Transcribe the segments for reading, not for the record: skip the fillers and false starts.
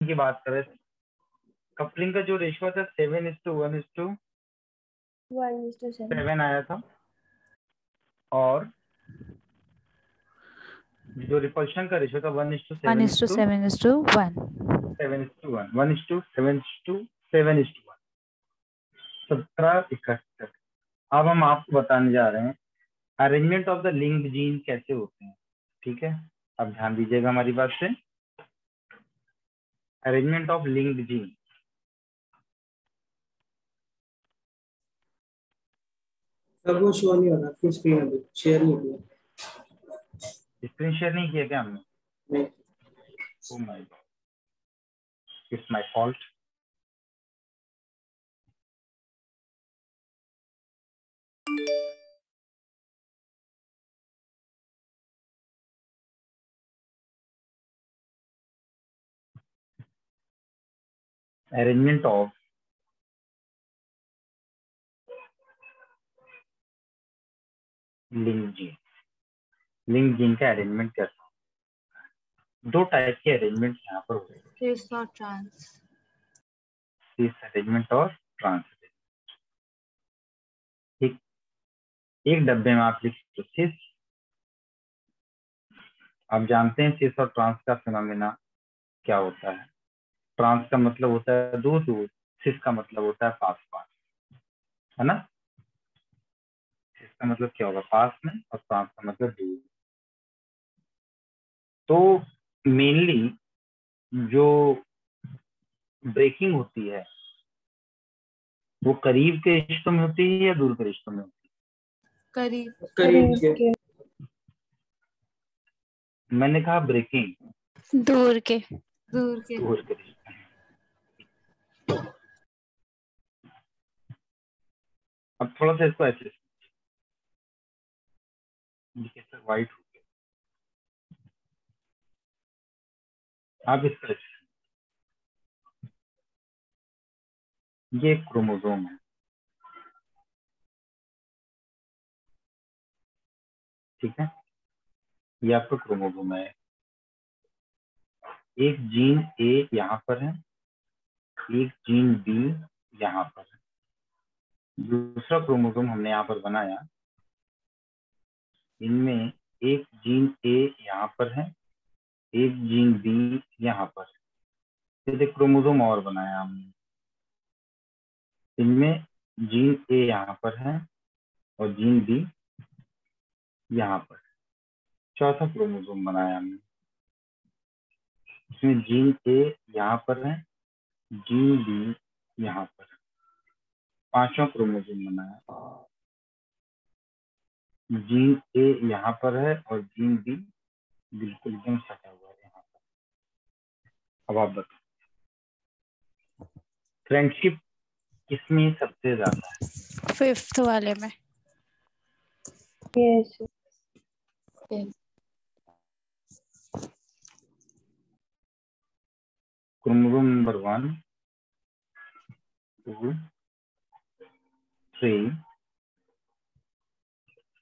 की बात करें, कपलिंग का जो रेशियो था 7:1:7 आया था, और जो रिपल्शन का रेशियो था 1:7:1 1:7:1 17:71। अब हम आपको बताने जा रहे हैं arrangement of the linked gene कैसे होते हैं। ठीक है, अब ध्यान दीजिएगा हमारी बात से। Arrangement of linked gene, sir वो शो नहीं हो रहा, फिर स्क्रीन अभी शेयर नहीं हुआ। स्क्रीन शेयर नहीं किया क्या हमने? नहीं oh my God, it's my fault. Arrangement of link gene, link gene का अरेंजमेंट कैसा होता है? दो टाइप के अरेंजमेंट यहाँ पर होते हैं, सिस और ट्रांस। सिस अरेंजमेंट और ट्रांस अरेंजमेंट। ठीक, एक डब्बे में आप लिखते सिस, आप जानते हैं सिस और ट्रांस का फिनोमेना क्या होता है। ट्रांस का मतलब होता है दूर दूर, सिस का मतलब होता है पास पास, है ना। सिस का मतलब क्या होगा? पास में, और ट्रांस का मतलब दूर। तो मेनली जो ब्रेकिंग होती है वो करीब के रिश्तों में होती है या दूर के रिश्तों में होती करीब। करीब के। है? मैंने कहा ब्रेकिंग दूर के। दूर के। दूर के रिश्ते में। अब थोड़ा सा इसको ऐसे व्हाइट हो गया, आप इस तरह से, ये एक क्रोमोसोम है, ठीक है, ये आपका क्रोमोसोम है। एक जीन ए यहाँ पर है, एक जीन बी यहाँ पर है। दूसरा क्रोमोसोम हमने यहाँ पर बनाया, इनमें एक जीन ए यहाँ पर है, एक जीन बी यहाँ पर है। फिर एक क्रोमोसोम और बनाया हमने, इनमें जीन ए यहाँ पर है और जीन बी यहाँ पर। चौथा क्रोमोसोम बनाया हमने, इसमें जीन ए यहाँ पर है, जीन बी यहाँ पर है। पांचवा क्रोमोसोम बनाया, जीन ए यहाँ पर है और जीन बी बिल्कुल एकदम सटा हुआ है यहाँ पर। अब आप बताओ फ्रेंडशिप किसमें सबसे ज्यादा है? 5th वाले में। यस क्रोमोसोम नंबर 1, 2, 3,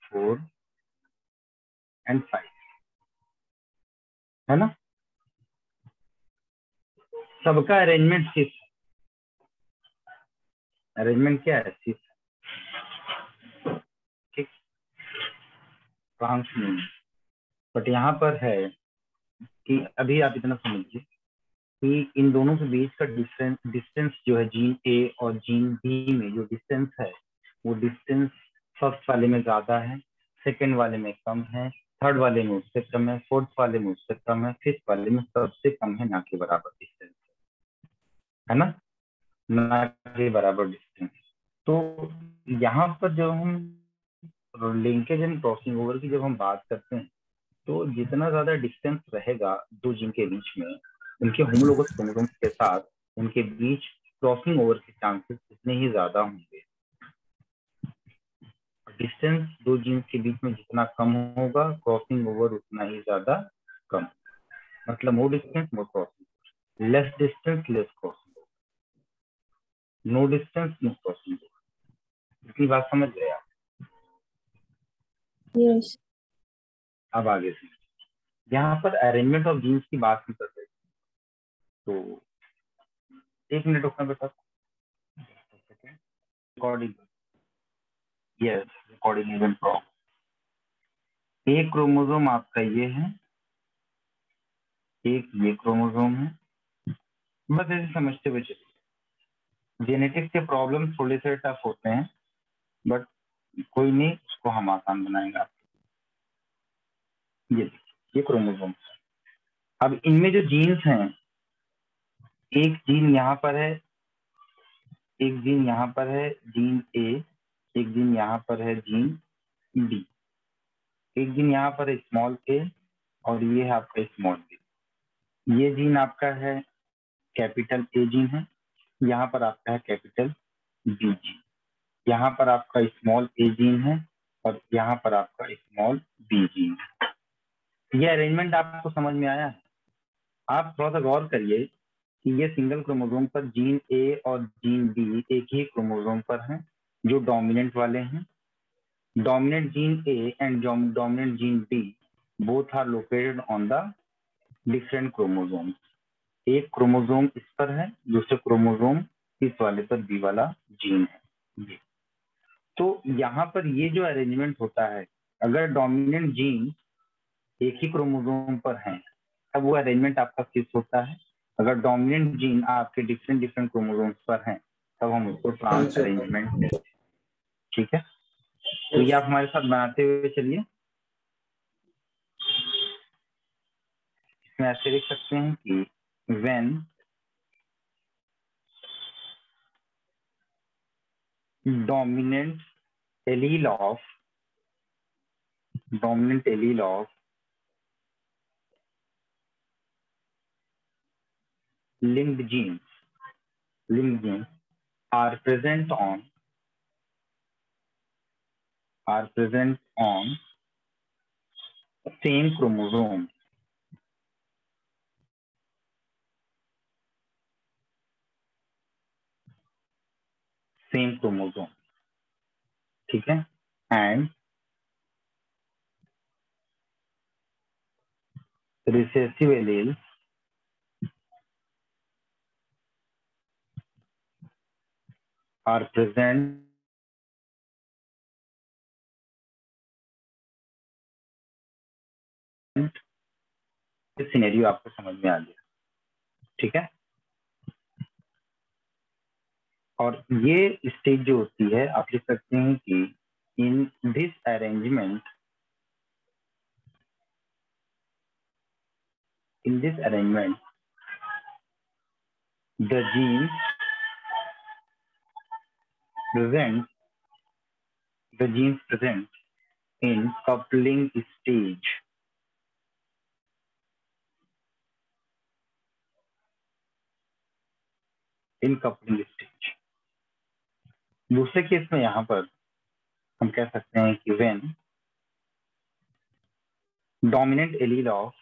4 एंड 5, है ना। सबका अरेंजमेंट सिस, अरेंजमेंट क्या है? सिस, ठीक, ट्रांस नहीं। बट यहाँ पर है कि अभी आप इतना समझिए कि इन दोनों के बीच का डिस्टेंस जो है जीन ए और जीन बी में जो डिस्टेंस है, वो डिस्टेंस फर्स्ट वाले में ज्यादा है, सेकंड वाले में कम है, थर्ड वाले में उससे कम है, फोर्थ वाले में उससे कम है, फिफ्थ वाले में सबसे कम है, ना के बराबर डिस्टेंस है ना, ना के बराबर डिस्टेंस। तो यहाँ पर जब हम लिंकेज एंड क्रॉसिंग ओवर की जब हम बात करते हैं, तो जितना ज्यादा डिस्टेंस रहेगा दो जीन के बीच में, उनके होमोलोगस क्रोमोसोम्स के साथ उनके बीच क्रॉसिंग ओवर के चांसेस उतने ही ज्यादा होंगे। डिस्टेंस दो जीन्स के बीच में जितना कम होगा, क्रॉसिंग ओवर उतना ही ज्यादा कम। मतलब more distance more crossing, less distance less crossing, no distance no crossing. इतनी बात समझ गए आप? यस अब आगे से यहाँ पर अरेंजमेंट ऑफ जीन्स की बात नहीं कर रहे, तो एक मिनट रुकना बेटा, recording, yes recording event pro. एक क्रोमोसोम आपका ये है, एक ये क्रोमोसोम है, बस ऐसे समझते हुए चलिए। जेनेटिक्स के प्रॉब्लम थोड़े से टफ होते हैं, बट कोई नहीं, उसको हम आसान बनाएंगे आपके। ये क्रोमोसोम। अब इनमें जो जीन्स हैं, एक जीन यहाँ पर है, एक जीन यहाँ पर है जीन ए, एक जीन यहाँ पर है जीन डी, एक जीन यहाँ पर है स्मॉल ए, और ये है आपका स्मॉल बी। ये जीन आपका है कैपिटल ए जीन है, यहाँ पर आपका है कैपिटल बी जीन, यहाँ पर आपका स्मॉल ए जीन है, और यहाँ पर आपका स्मॉल बी जीन है। ये अरेंजमेंट आपको समझ में आया है? आप थोड़ा सा गौर करिए कि ये सिंगल क्रोमोसोम पर जीन ए और जीन बी एक ही क्रोमोसोम पर हैं, जो डोमिनेंट वाले हैं। Dominant gene A and dominant gene D both are located on the different chromosome. एक क्रोमोसोम इस पर है, दूसरे क्रोमोसोम इस वाले पर बी वाला जीन है ये। तो यहाँ पर ये जो अरेंजमेंट होता है, अगर डोमिनेंट जीन एक ही क्रोमोसोम पर है तब वो अरेंजमेंट आपका फिक्स होता है। अगर डोमिनेंट जीन आपके डिफरेंट डिफरेंट क्रोमोसोम्स पर हैं तब हम उसको ट्रांस अरेंजमेंट कहते हैं। ठीक है, तो ये आप हमारे साथ बनाते हुए चलिए। इसमें ऐसे लिख सकते हैं कि when dominant allele of linked genes are present on same chromosome, ठीक है, and recessive alleles are present scenario आपको समझ में आ गया। ठीक है, और ये स्टेज जो होती है आप लिख सकते हैं कि in this arrangement the genes present in coupling stage, दूसरे केस में यहाँ पर हम कह सकते हैं कि when dominant allele of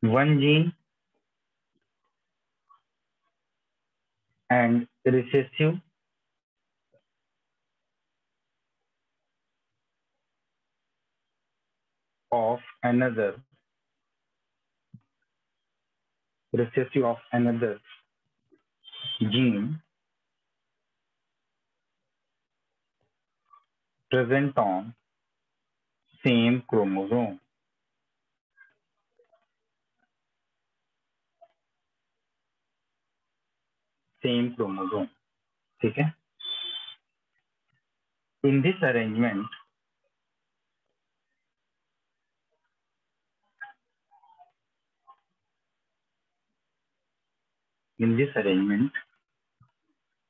one gene and recessive of another gene present on same chromosome, ठीक है। In this arrangement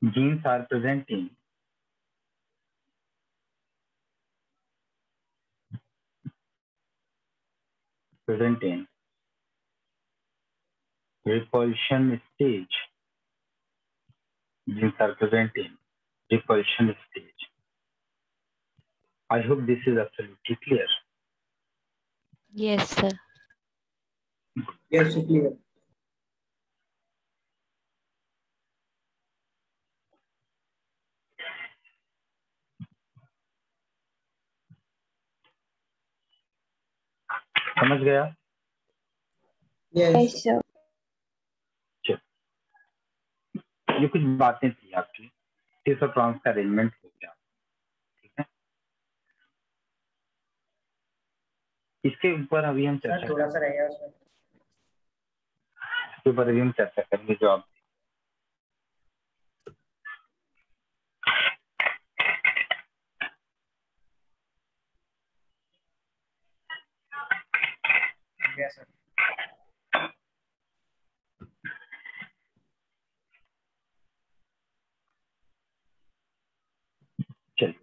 genes are present in repulsion stage. I hope this is absolutely clear. Yes, sir. Yes, clear. समझ गया? Yes sir. ये कुछ बातें थी आपकी, टीस और प्रॉन्स का अरेंजमेंट हो गया, ठीक है। इसके ऊपर अभी हम चर्चा थोड़ा सा रहेगा उसमें। इसके ऊपर अभी हम चर्चा करेंगे। जो आप यस सर। चलिए,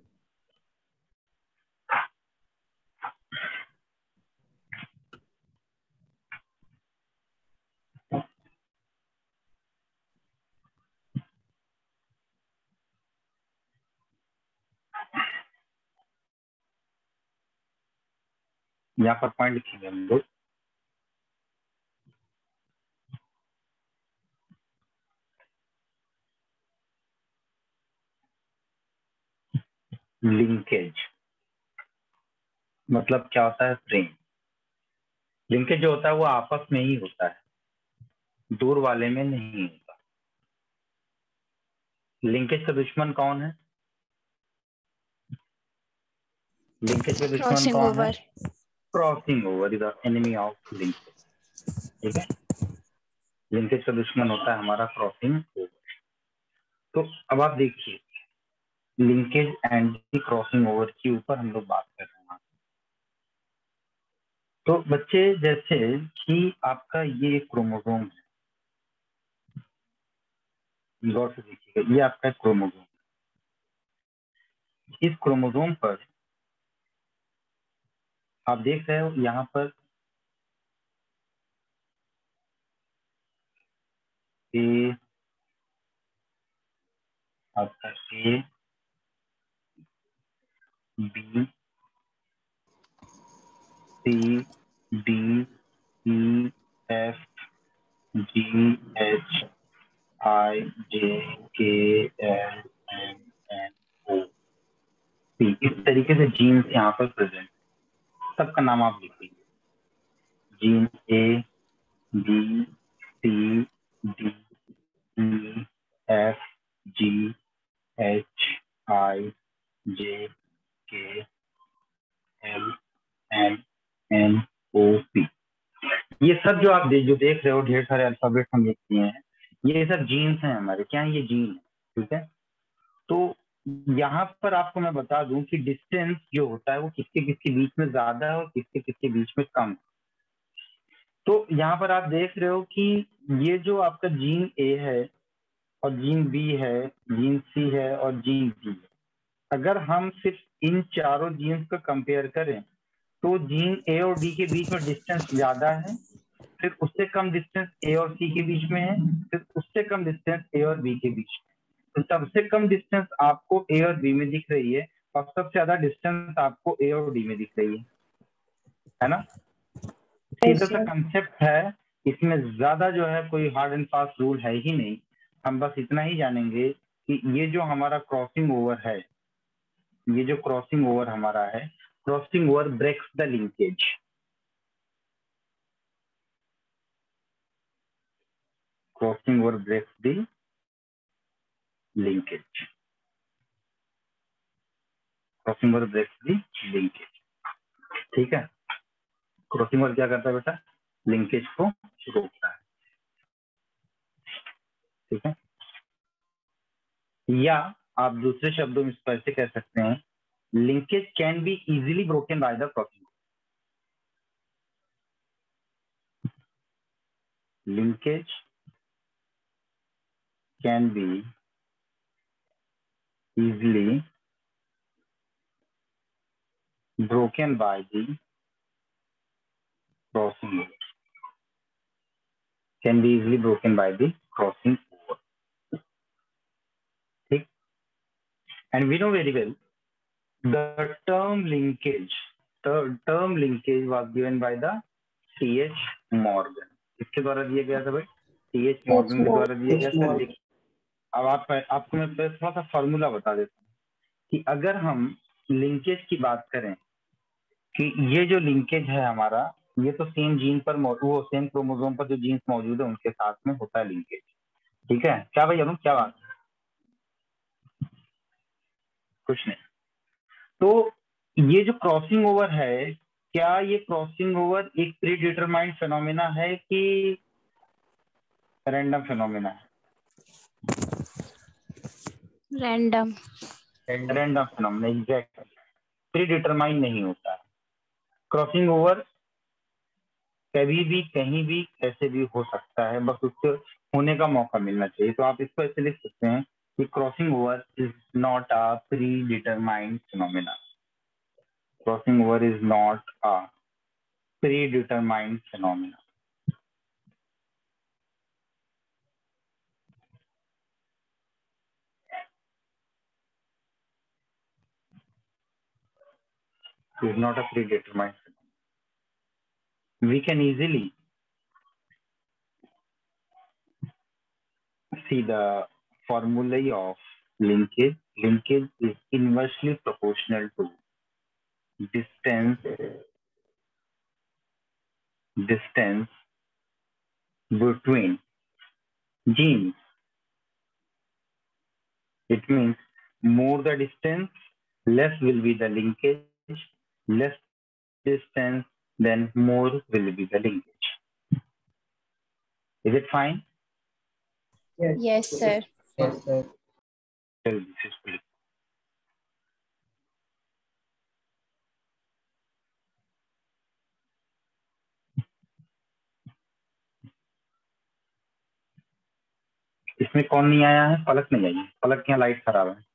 यहाँ पर पॉइंट लिखेंगे हम लोग। लिंकेज मतलब क्या होता है? फ्रेम। लिंकेज जो होता है वो आपस में ही होता है, दूर वाले में नहीं होता। लिंकेज का दुश्मन कौन है? लिंकेज का दुश्मन Crossing कौन over. है? Crossing over is the enemy of linkage. ठीक है, लिंकेज का दुश्मन होता है हमारा क्रॉसिंग ओवर। तो अब आप देखिए, लिंकेज एंड क्रॉसिंग ओवर के ऊपर हम लोग बात कर रहे हैं। तो बच्चे, जैसे कि आपका ये एक क्रोमोसोम है, गौर से देखिएगा, ये आपका क्रोमोसोम। इस क्रोमोसोम पर आप देख रहे हो, यहाँ पर ए, आपका ए, B, C, D, E, F, G, H, I, J, K, L, M, N, O, P. इस तरीके से जीन्स यहाँ पर प्रेजेंट, सबका नाम आप लिख लीजिए। Gene A, B, C, D, E, F, G, H, I, J, K, L, M, N, O, P. ये सब जो आप जो देख रहे हो, ढेर सारे अल्फाबेट हम लिख दिए हैं, ये सब जीन्स हैं हमारे। क्या है? ये जीन है, ठीक है। तो यहाँ पर आपको मैं बता दूं कि डिस्टेंस जो होता है वो किसके किसके बीच में ज्यादा है और किसके किसके बीच में कम। तो यहाँ पर आप देख रहे हो कि ये जो आपका जीन ए है और जीन बी है, जीन सी है और जीन डी है, अगर हम सिर्फ इन चारों जीन्स को कंपेयर करें तो जीन ए और डी के बीच में डिस्टेंस ज्यादा है, फिर उससे कम डिस्टेंस ए और सी के बीच में है, फिर उससे कम डिस्टेंस ए और बी के बीच में। तो सबसे कम डिस्टेंस आपको ए और बी में दिख रही है और सबसे ज्यादा डिस्टेंस आपको ए और डी में दिख रही है ना? सीधा सा कंसेप्ट है, इसमें ज्यादा जो है कोई हार्ड एंड फास्ट रूल है ही नहीं। हम बस इतना ही जानेंगे कि ये जो हमारा क्रॉसिंग ओवर है, ये जो क्रॉसिंग ओवर हमारा है, crossing over breaks the linkage. Crossing over breaks the linkage. Crossing over breaks the linkage, ठीक है। क्रॉसिंग ओवर क्या करता है बेटा? लिंकेज को रोकता है, ठीक है। या आप दूसरे शब्दों में इसको ऐसे कह सकते हैं, linkage can be easily broken by the crossing. Linkage can be easily broken by the crossing over. Can be easily broken by the crossing over. ठीक? And we know very well the term linkage. The term linkage was given by the C.H. Morgan. किसके द्वारा दिया गया था भाई? C.H. Morgan के द्वारा दिया गया था। देखिए, अब आपको मैं थोड़ा सा फॉर्मूला बता देता हूँ कि अगर हम लिंकेज की बात करें कि ये जो लिंकेज है हमारा, ये तो सेम जीन पर वो सेम क्रोमोसोम पर जो जीन्स मौजूद है उनके साथ में होता है लिंकेज। ठीक है क्या भाई अरुण, क्या बात? कुछ नहीं। तो ये जो क्रॉसिंग ओवर है, क्या ये क्रॉसिंग ओवर एक प्री डिटरमाइंड फिनोमिना है कि रैंडम फिनोमिना है? Random. Random phenomena, exact. Pre determined नहीं होता है क्रॉसिंग ओवर, कभी भी कहीं भी कैसे भी हो सकता है, बस उसके होने का मौका मिलना चाहिए। तो आप इसको ऐसे लिख सकते हैं कि crossing over is not a pre determined phenomena. Crossing over is not a pre determined phenomena. Is not a predetermined phenomenon. We can easily see the formulae of linkage. Linkage is inversely proportional to distance between genes. It means more the distance, less will be the linkage. Less distance, then more will be the linkage. Is it fine? Yes, sir. Yes, sir. Tell this is correct. इसमें कौन नहीं आया है? पलक नहीं आई है। पलक के यहाँ light खराब है।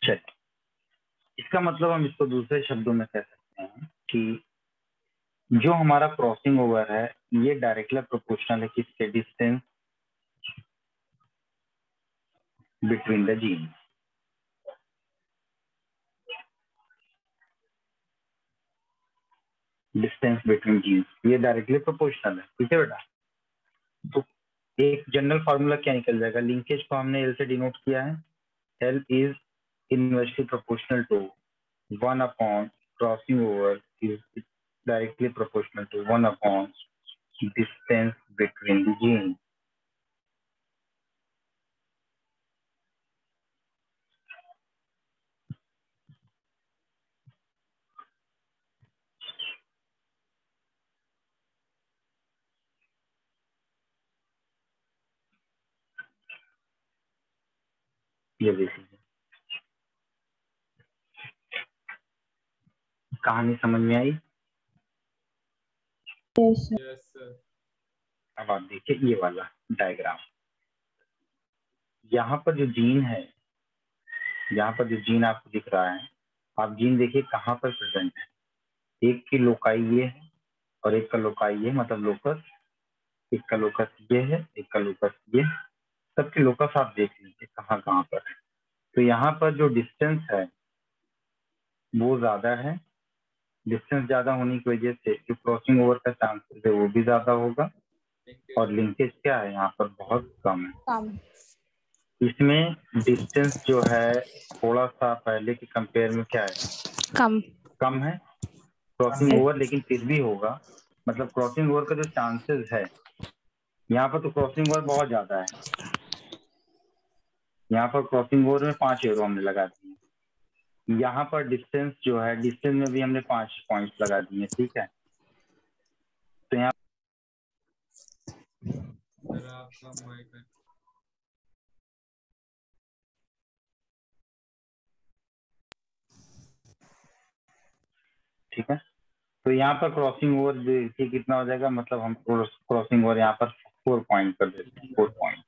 चल, इसका मतलब हम इसको दूसरे शब्दों में कह सकते हैं कि जो हमारा क्रॉसिंग ओवर है ये डायरेक्टली प्रोपोर्शनल है किसके? Distance between the gene. Distance between genes ये डायरेक्टली प्रोपोर्शनल है। ठीक है बेटा? तो एक जनरल फार्मूला क्या निकल जाएगा? लिंकेज को हमने एल से डिनोट किया है। L is inversely proportional to 1 upon crossing over is directly proportional to 1 upon distance between the gene. ये देखिए, कहानी समझ में आई? Yes, sir. Yes, sir. अब आप देखिए ये वाला डायग्राम। यहाँ पर जो जीन है, यहाँ पर जो जीन आपको दिख रहा है, आप जीन देखिए कहाँ पर प्रेजेंट है। एक की लोकाई ये है और एक का लोकाई ये, मतलब लोकस। एक का लोकस ये है, एक का लोकस ये। सबके लोकस आप देख लीजिए कहाँ कहाँ पर है। तो यहाँ पर जो डिस्टेंस है वो ज्यादा है। डिस्टेंस ज्यादा होने की वजह से जो क्रॉसिंग ओवर का चांसेस है वो भी ज्यादा होगा। और लिंकेज क्या है यहाँ पर? बहुत कम है। कम। इसमें डिस्टेंस जो है थोड़ा सा पहले के कंपेयर में क्या है? कम। कम है क्रॉसिंग ओवर, लेकिन फिर भी होगा। मतलब क्रॉसिंग ओवर का जो चांसेस है यहाँ पर, तो क्रॉसिंग ओवर बहुत ज्यादा है। यहाँ पर क्रॉसिंग ओवर में 5 एरो हमने लगा दिए। यहाँ पर डिस्टेंस जो है, डिस्टेंस में भी हमने 5 पॉइंट्स लगा दिए। ठीक है? तो यहाँ ठीक है, तो यहाँ पर क्रॉसिंग ओवर देखिए कितना हो जाएगा। मतलब हम क्रॉसिंग ओवर यहाँ पर 4 पॉइंट कर देते हैं। 4 पॉइंट।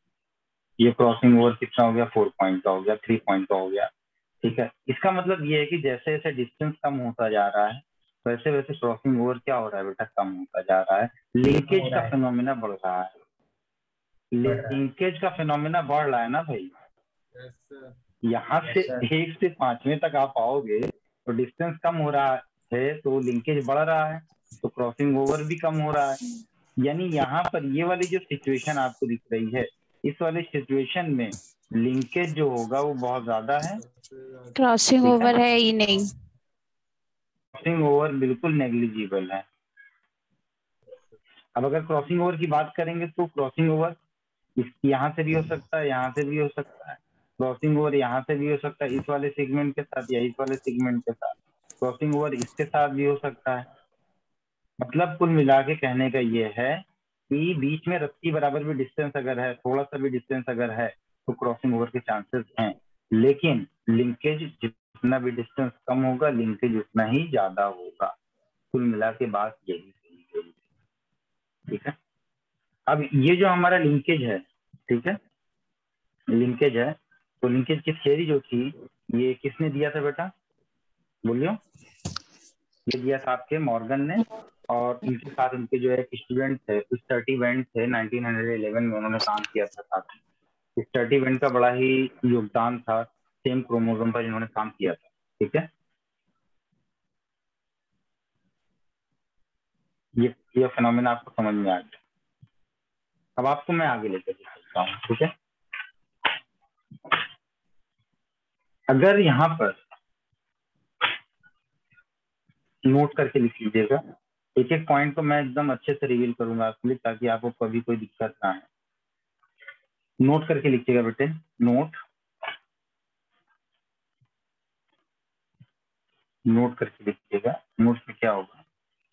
ये क्रॉसिंग ओवर कितना हो गया? 4 पॉइंट का हो गया, 3 पॉइंट का हो गया। ठीक है? इसका मतलब ये है कि जैसे जैसे डिस्टेंस कम होता जा रहा है वैसे वैसे क्रॉसिंग ओवर क्या हो रहा है बेटा? कम होता जा रहा है। लिंकेज का फिनोमिना बढ़ रहा है। लिंकेज का फिनोमिना बढ़ रहा है ना भाई? यहाँ से 1 से 5वें तक आप आओगे तो डिस्टेंस कम हो रहा है तो लिंकेज बढ़ रहा है। तो क्रॉसिंग ओवर भी कम हो रहा है। यानी यहाँ पर ये वाली जो सिचुएशन आपको दिख रही है, इस वाले सिचुएशन में लिंकेज जो होगा वो बहुत ज्यादा है, क्रॉसिंग ओवर है ही नहीं। क्रॉसिंग ओवर बिल्कुल नेग्लिजिबल है। अब अगर क्रॉसिंग ओवर की बात करेंगे तो क्रॉसिंग ओवर यहाँ से भी हो सकता है, यहाँ से भी हो सकता है, क्रॉसिंग ओवर यहाँ से भी हो सकता है इस वाले सेगमेंट के साथ या इस वाले सेगमेंट के साथ, क्रॉसिंग ओवर इसके साथ भी हो सकता है। मतलब कुल मिला के कहने का ये है कि बीच में रत्ती बराबर भी डिस्टेंस अगर है, थोड़ा सा भी डिस्टेंस अगर है, तो क्रॉसिंग ओवर के चांसेस हैं। लेकिन लिंकेज जितना भी डिस्टेंस कम होगा, लिंकेज उतना ही ज्यादा होगा। कुल मिला के बात यही है। ठीक है। अब ये जो हमारा लिंकेज है, ठीक है, लिंकेज है, तो लिंकेज की थियरी जो थी ये किसने दिया था बेटा, बोलियो? ये दिया था आपके मॉर्गन ने, और इनके साथ उनके जो एक स्टूडेंट थे, स्टर्टी वेंट थे, 1911 में उन्होंने काम किया था साथ में। स्टर्टी वेंट का बड़ा ही योगदान था सेम क्रोमोसोम पर जिन्होंने काम किया था। ठीक है, ये फिनोमेना आपको समझ में आ गया। अब आपको मैं आगे लेकर चलता हूँ। ठीक है, अगर यहाँ पर नोट करके लिख लीजिएगा, एक एक पॉइंट को मैं एकदम अच्छे से रिवील करूंगा आपके लिए, ताकि आपको कभी कोई दिक्कत ना है। नोट करके लिखिएगा बेटे, नोट करके लिखिएगा। नोट में क्या होगा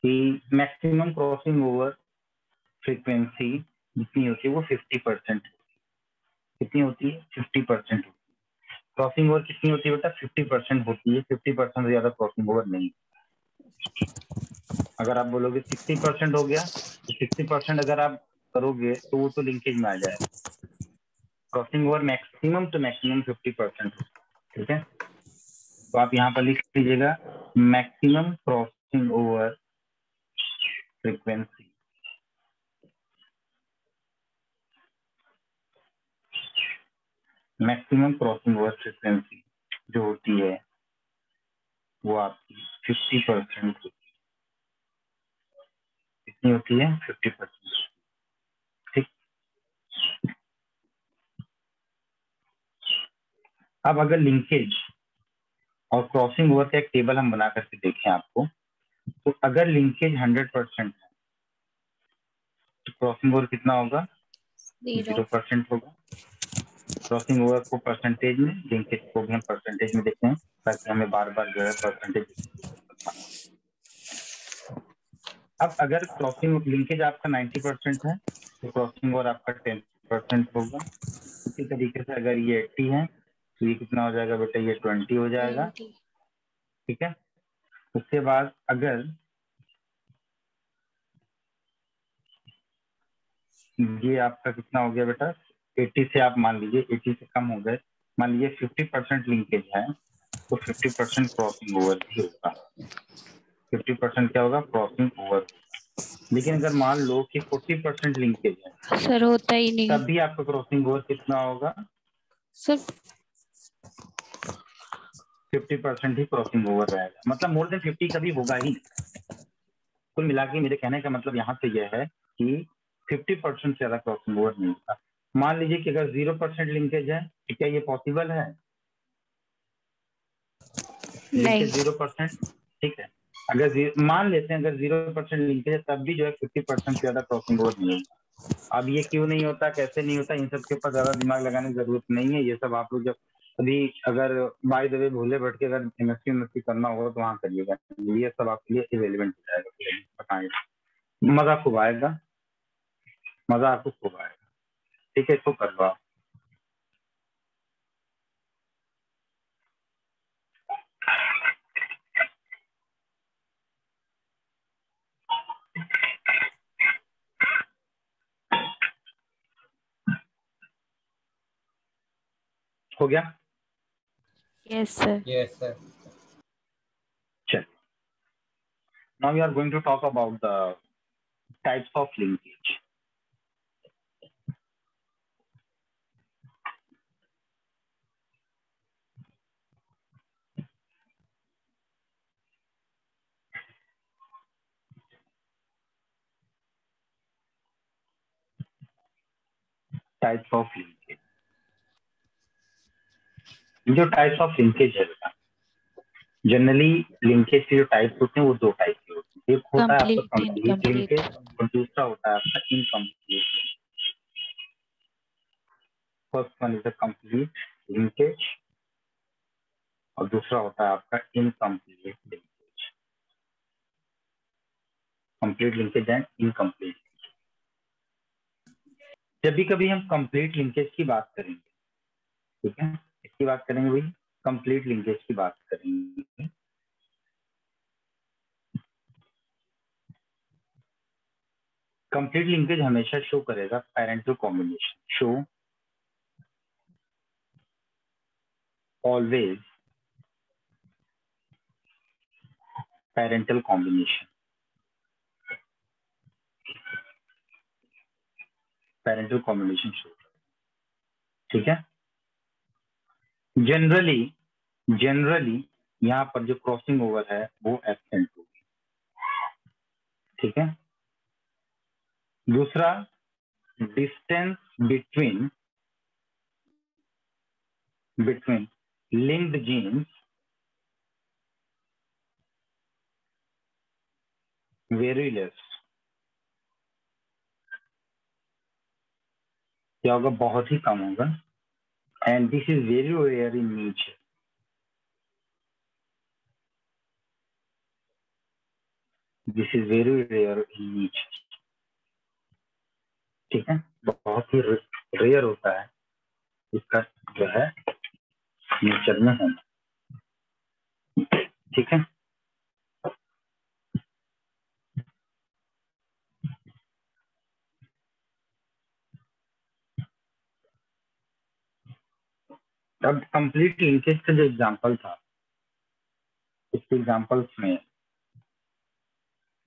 कि मैक्सिमम क्रॉसिंग ओवर फ्रीक्वेंसी जितनी होती है वो 50%। कितनी होती है? 50%। क्रॉसिंग ओवर कितनी होती है बेटा? 50% होती है। 50% से ज्यादा क्रॉसिंग ओवर नहीं। अगर आप बोलोगे 60% हो गया, तो 60% अगर आप करोगे तो वो तो लिंकेज में आ जाएगा। Crossing over maximum to maximum 50%। ठीक है, तो आप यहाँ पर लिख लीजिएगा maximum crossing over frequency. Maximum crossing over frequency जो होती है वो आपकी 50% कितनी होती है? 50%। ठीक, अब अगर लिंकेज और क्रॉसिंग ओवर का एक टेबल हम बना करके देखें आपको, तो अगर लिंकेज 100% है तो क्रॉसिंग ओवर कितना होगा? 0% होगा। क्रॉसिंग ओवर को परसेंटेज में, लिंकेज को भी हम परसेंटेज में देखते हैं, ताकि हमें बार बार जो है परसेंटेज। अब अगर क्रॉसिंग लिंकेज आपका 90% है तो क्रॉसिंग ओवर आपका 10% होगा। इसी तरीके से अगर ये 80 है तो ये कितना हो जाएगा बेटा? ये 20 हो जाएगा। ठीक है, उसके बाद अगर ये आपका कितना हो गया बेटा? 80 से आप मान लीजिए 80 से कम हो गए, मान लीजिए 50% लिंकेज है, तो 50% क्रॉसिंग ओवर भी होगा। 50% क्या होगा? Crossing over. लेकिन अगर मान लो कि 40% लिंकेज है सर होता ही नहीं तब भी आपका क्रॉसिंग ओवर कितना होगा? सर। 50% ही क्रॉसिंग ओवर रहेगा। मतलब मोर देन 50 कभी होगा ही। कुल मिला के मेरे कहने का मतलब यहाँ से यह है कि 50% से ज्यादा क्रॉसिंग ओवर नहीं होगा। मान लीजिए कि अगर 0% लिंकेज है, तो क्या ये पॉसिबल है? लिंकेज 0%। ठीक है, अगर मान लेते हैं अगर 0% लिंकेज है तब भी जो है 50% से ज्यादा क्रॉसिंग ओवर नहीं होगा। अब ये क्यों नहीं होता, कैसे नहीं होता, इन सब के ऊपर ज्यादा दिमाग लगाने की जरूरत नहीं है। ये सब आप लोग जब अभी अगर बाय द वे भूले बैठ के अगर एमएससी करना होगा तो वहाँ करिएगा। ये सब आपके लिए इरेलीवेंट हो जाएगा, बताएंगे। मजा खूब आएगा, मजा आपको खूब आएगा। ठीक है, इसको कर लो आप। हो गया? Yes sir. Yes, sir. चल, now we are going to talk about the types of linkage. Types of linkage. जो टाइप्स ऑफ लिंकेज है बेटा, जनरली लिंकेज के जो टाइप्स होते हैं वो दो टाइप के होते हैं। एक होता है आपका कंप्लीट कंप्लीट इनकम्प्लीट। लिंकेज और दूसरा होता है आपका incomplete. First one is the complete linkage और दूसरा होता है आपका incomplete linkage. Complete linkage and incomplete. जब भी कभी हम कंप्लीट लिंकेज की बात करेंगे, ठीक है, इसकी बात करेंगे भाई, कंप्लीट लिंकेज की बात करेंगे। कंप्लीट लिंकेज हमेशा शो करेगा parental combination, show always parental combination, parental combination show, ठीक है। जनरली यहाँ पर जो क्रॉसिंग ओवर है वो एब्सेंट होगी, ठीक है। दूसरा, distance between linked genes very less. क्या होगा? बहुत ही कम होगा। And this is very rare in nature. This is very rare in nature, ठीक है। बहुत ही रेयर होता है इसका जो है नेचर में होना, ठीक है। अब कंप्लीट लिंकेज का जो एग्जांपल था, इसके एग्जांपल्स में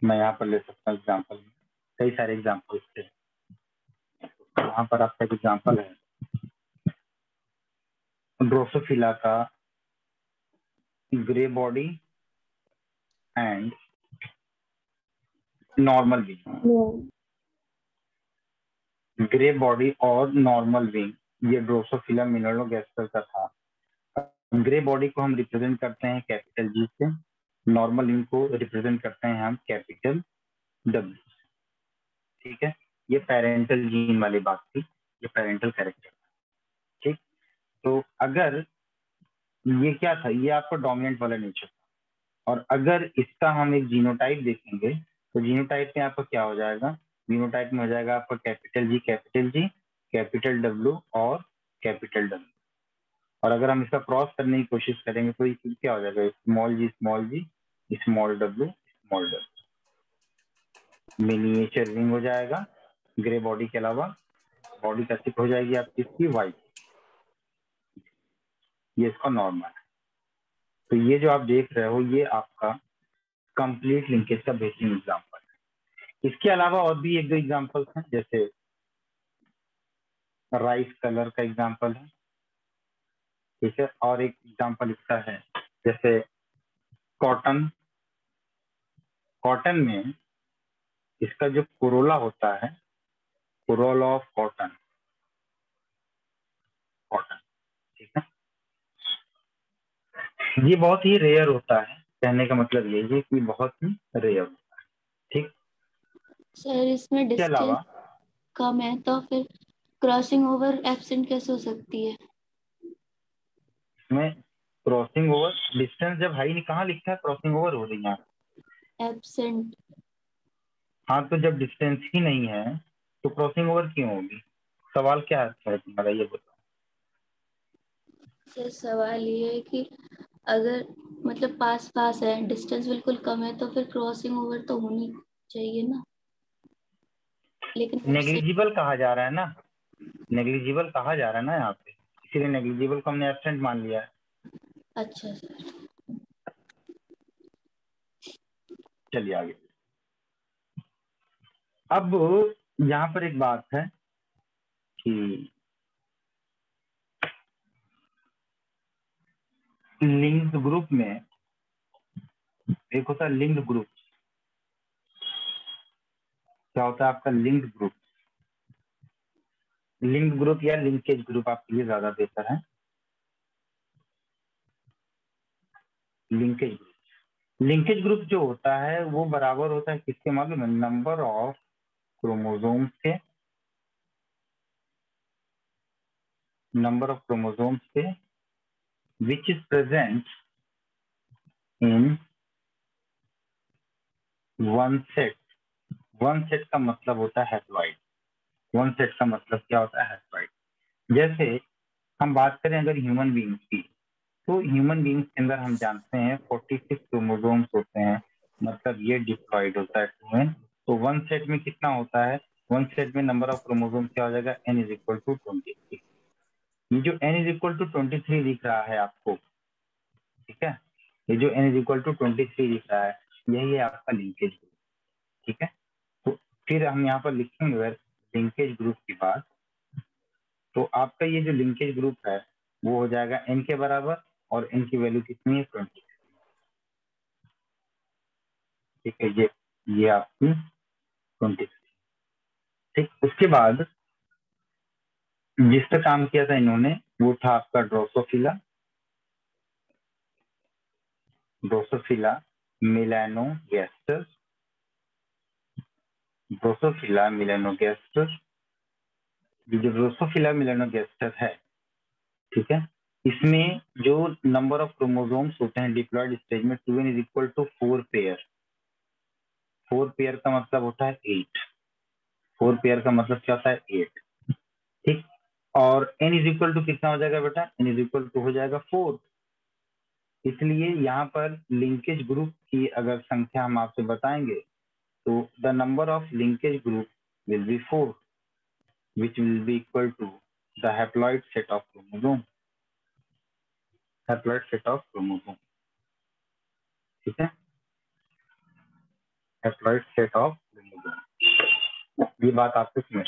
मैं यहाँ पर ले सकता हूँ एग्जांपल, कई सारे एग्जांपल्स थे। यहाँ पर आपका एग्जांपल है ड्रोसोफिला का grey body and normal wing. Grey body और नॉर्मल विंग, ये ड्रोसोफिला मिनरलोगैस्टर का था। ग्रे बॉडी को हम रिप्रेजेंट करते हैं कैपिटल जी से, नॉर्मल विंग को रिप्रेजेंट करते हैं हम कैपिटल डब्ल्यू, ठीक है। ये पेरेंटल जीन वाली बात थी, ये पेरेंटल कैरेक्टर, ठीक। तो अगर ये क्या था, ये आपका डोमिनेंट वाला नेचर था, और अगर इसका हम एक जीनोटाइप देखेंगे तो जीनोटाइप में आपका क्या हो जाएगा? जीनोटाइप में हो जाएगा आपका कैपिटल जी, कैपिटल डब्ल्यू और कैपिटल डब्ल्यू। और अगर हम इसका क्रॉस करने की कोशिश करेंगे तो ये क्या हो जाएगा? स्मॉल जी, स्मॉल डब्ल्यू, मिनिएचर विंग हो जाएगा ग्रे बॉडी के अलावा। बॉडी का टिप हो जाएगी आपकी इसकी वाइट, ये इसका नॉर्मल है। तो ये जो आप देख रहे हो ये आपका कंप्लीट लिंकेज का बेसिक एग्जांपल है। इसके अलावा और भी एक दो एग्जांपल्स हैं, जैसे राइस कलर का एग्जांपल है, ठीक है। और एक एग्जांपल इसका है जैसे कॉटन में इसका जो कोरोला होता है, कोरोला ऑफ कॉटन, ठीक है। ये बहुत ही रेयर होता है, कहने का मतलब ये है कि बहुत ही रेयर होता है, ठीक। सर इसमें इसके अलावा डिस्टेंस कम है तो फिर क्रॉसिंग ओवर एब्सेंट कैसे हो सकती है? इसमें क्रॉसिंग ओवर डिस्टेंस जब हाई कहाँ लिखा है क्रॉसिंग ओवर हो रही है? एब्सेंट। हाँ, तो जब डिस्टेंस ही नहीं है तो क्रॉसिंग ओवर क्यों होगी? सवाल क्या है तुम्हारा, ये बताओ। सर सवाल ये है कि अगर मतलब पास पास है, डिस्टेंस बिल्कुल कम है तो फिर क्रॉसिंग ओवर तो होनी चाहिए ना, लेकिन absent- नेग्लिजिबल कहा जा रहा है ना, नेग्लिजिबल कहा जा रहा है ना यहाँ पे, इसीलिए नेग्लिजिबल को हमने एब्सेंट मान लिया है। अच्छा सर। चलिए आगे। अब यहाँ पर एक बात है कि लिंक्ड ग्रुप में एक होता है लिंक्ड ग्रुप। क्या होता है आपका लिंक्ड ग्रुप? लिंक ग्रुप या लिंकेज ग्रुप आपके लिए ज्यादा बेहतर है। लिंकेज ग्रुप, लिंकेज ग्रुप जो होता है वो बराबर होता है किसके, मालूम है? नंबर ऑफ क्रोमोसोम्स के, नंबर ऑफ क्रोमोसोम्स के which is present in one set. One set का मतलब होता है हैप्लॉइड। वन सेट का मतलब क्या होता है? हैप्लॉइड। जैसे हम बात करें अगर ह्यूमन बींग्स की, तो ह्यूमन बींग्स के अंदर हम जानते हैं 46 क्रोमोसोम्स होते हैं, मतलब ये डिप्लॉइड होता है 2n। तो वन सेट में कितना होता है? वन सेट में नंबर ऑफ क्रोमोसोम क्या हो जाएगा? n is equal to 23। ये जो n इज इक्वल टू 23 दिख रहा है आपको, ठीक है, ये जो n इज इक्वल टू 23 दिख रहा है, यही है आपका लिंकेज ग्रुप, ठीक है। तो फिर हम यहाँ पर लिखेंगे लिंकेज ग्रुप की बात, तो आपका ये जो लिंकेज ग्रुप है वो हो जाएगा n के बराबर, और n की वैल्यू कितनी है? 20, ठीक है। ये आपकी 23, ठीक। उसके बाद जिस पर काम किया था इन्होंने वो था आपका ड्रोसोफिला, ड्रोसोफिला मेलानोगैस्टर, ड्रोसोफिला मेलानोगैस्टर। ये जो ड्रोसोफिला मेलानोगैस्टर है, ठीक है, इसमें जो नंबर ऑफ क्रोमोसोम्स होते हैं डिप्लॉयड स्टेज में 2n is equal to 4 pair. 4 pair का मतलब होता है 8। 4 पेयर का मतलब क्या होता है? 8, ठीक। और n इज इक्वल टू कितना हो जाएगा बेटा? n इज इक्वल टू हो जाएगा 4। इसलिए यहाँ पर लिंकेज ग्रुप की अगर संख्या हम आपसे बताएंगे तो the number of linkage group will be 4 which will be equal to the haploid set of chromosome, haploid set of chromosome, ठीक है, haploid set of chromosome। ये बात आपको समझ।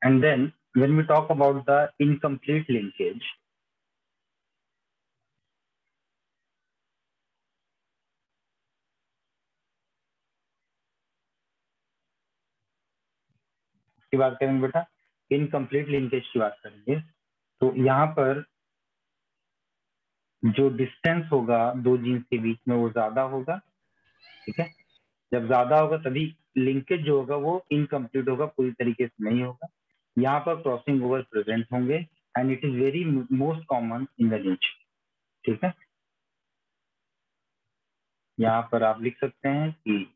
And then when we talk about the incomplete linkage, की बात करेंगे बेटा, इनकम्प्लीट लिंकेज की बात करेंगे, तो यहाँ पर जो डिस्टेंस होगा दो जीन्स के बीच में वो ज्यादा होगा, ठीक है। जब ज्यादा होगा तभी लिंकेज जो होगा वो इनकम्प्लीट होगा, पूरी तरीके से नहीं होगा। यहाँ पर क्रॉसिंग ओवर प्रेजेंट होंगे and it is very most common in the nature, ठीक है। यहाँ पर आप लिख सकते हैं कि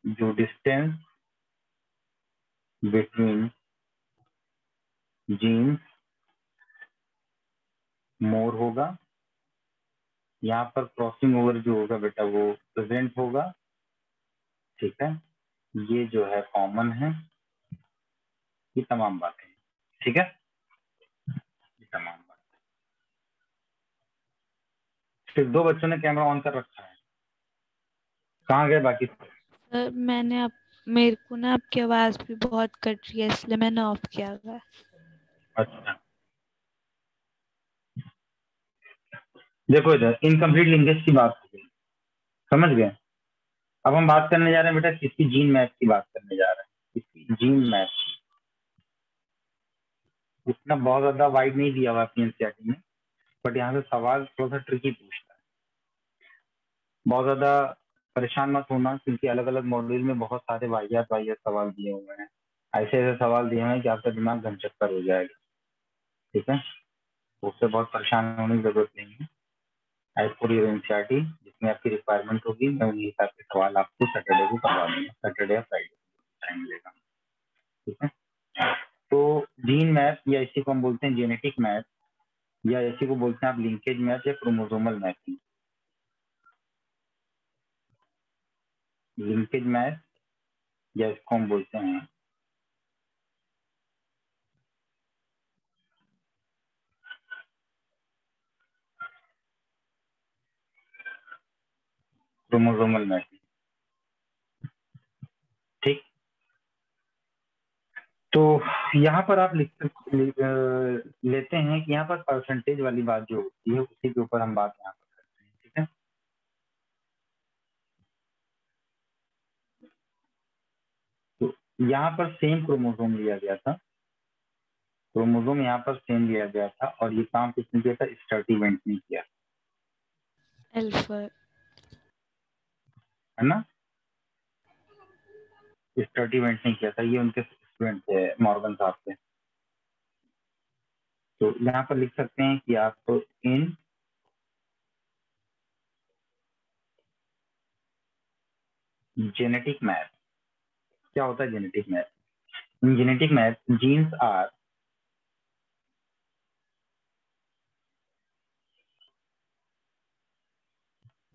जो डिस्टेंस बिटवीन जीन्स मोर होगा, यहाँ पर क्रॉसिंग ओवर जो होगा बेटा वो प्रेजेंट होगा, ठीक है। ये जो है कॉमन है, ये तमाम बातें, ठीक है, ये तमाम बात। सिर्फ दो बच्चों ने कैमरा ऑन कर रखा है, कहाँ गए बाकी? सर मैंने आप मेरे को ना आपकी आवाज भी बहुत कट रही है इसलिए मैंने ऑफ किया हुआ है। अच्छा, देखो इधर इनकम्प्लीट लिंकेज की बात हो गई, समझ गए। अब हम बात करने जा रहे हैं बेटा किसकी? जीन मैच की बात करने जा रहे हैं, किसकी? Gene match. इतना बहुत ज्यादा वाइड नहीं दिया हुआ एनसीईआरटी में, बट यहाँ से सवाल थोड़ा सा ट्रिकी पूछता है। बहुत ज्यादा परेशान मत होना, क्योंकि अलग अलग मॉड्यूल में बहुत सारे वाहियात वाहियात सवाल दिए हुए हैं, ऐसे ऐसे सवाल दिए हैं कि आपका दिमाग घनचक्कर हो जाएगा, ठीक है। उससे बहुत परेशान होने की जरूरत नहीं है। एज पर योर एनसीईआरटी जिसमें आपकी रिक्वायरमेंट होगी, मैं उन्हीं हिसाब के सवाल आपको सैटरडे को करवा दूंगा, सैटरडे या फ्राइडे टाइम मिलेगा, ठीक है। तो जीन मैप या इसी को हम बोलते हैं जेनेटिक मैप, या इसी को बोलते हैं आप लिंकेज मैप या क्रोमोसोमल मैपिंग। लिंकेज मैप या इसको हम बोलते हैं क्रोमोसोमल मैपिंग, ठीक। तो यहाँ पर आप लेते हैं कि यहाँ पर परसेंटेज वाली बात जो होती है उसी के ऊपर हम बात यहाँ पर करते हैं, ठीक है। तो यहाँ पर सेम क्रोमोसोम लिया गया था, क्रोमोसोम यहाँ पर सेम लिया गया था, और ये काम किसने किया था? स्टर्टीवेंट ने किया, एल्फर। है ना। स्टर्टीवेंट ने किया था, ये उनके स्टूडेंट थे मॉर्गन साहब से। तो यहाँ पर लिख सकते हैं कि आप इन जेनेटिक मैप, क्या होता है genetic map? In genetic map genes are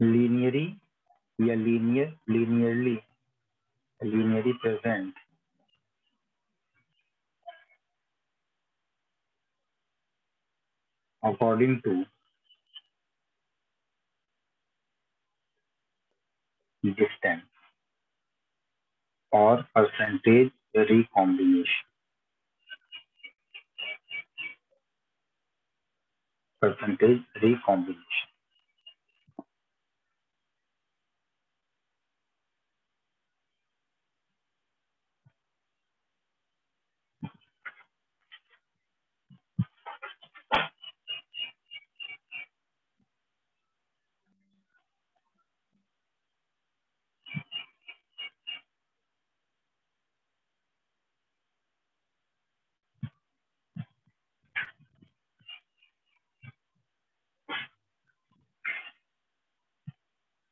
linearly या linearly present according to distance और परसेंटेज रिकॉम्बिनेशन,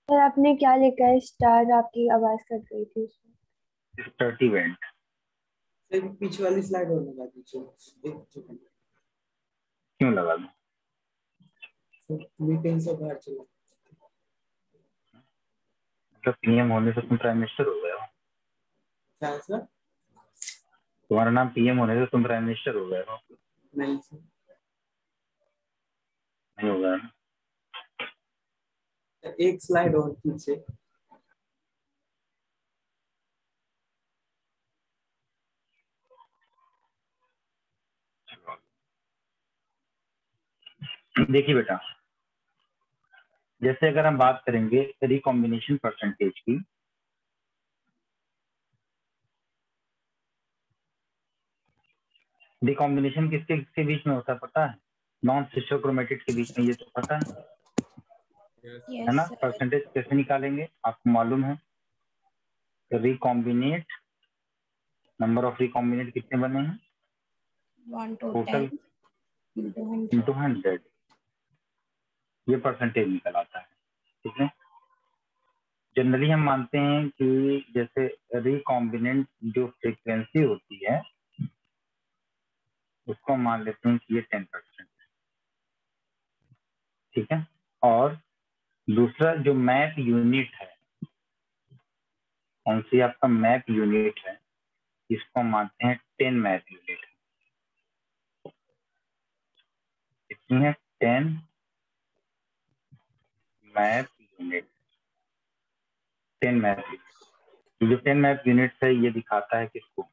सर आपने क्या लिखा है? स्टार आपकी आवाज कट गई थी उसमें। स्टर्टीवेंट। सर पीछे वाली स्लाइड और लगा दीजिए, एक सेकंड। क्यों लगा दूं? सर मीटिंग से बाहर चला। मतलब पीएम होने से तुम प्राइम मिनिस्टर हो गए हो? क्या सर? तुम्हारा नाम पीएम होने से तुम प्राइम मिनिस्टर हो गए हो? नहीं सर, नहीं हो गया ना? एक स्लाइड और पीछे। देखिए बेटा, जैसे अगर हम बात करेंगे रिकॉम्बिनेशन परसेंटेज की, रिकॉम्बिनेशन किसके किसके बीच में होता है पता है? नॉन सिस्टर क्रोमेटिड के बीच में, ये तो पता है ना। परसेंटेज कैसे निकालेंगे आपको मालूम है? रिकॉम्बिनेट, नंबर ऑफ रिकॉम्बिनेट कितने बने हैं? 1 to टोटल 10 into 100। इंटू 100, ये परसेंटेज निकल आता है, ठीक है। जनरली हम मानते हैं कि जैसे रिकॉम्बिनेंट जो फ्रीक्वेंसी होती है उसको हम मान लेते हैं कि ये 10%, ठीक है। और दूसरा जो मैप यूनिट है, कौन सी आपका मैप यूनिट है, इसको हम मानते हैं 10 मैप यूनिट। कितनी है? 10 मैप यूनिट। 10 मैप यूनिट, जो 10 मैप यूनिट है ये दिखाता है किसको?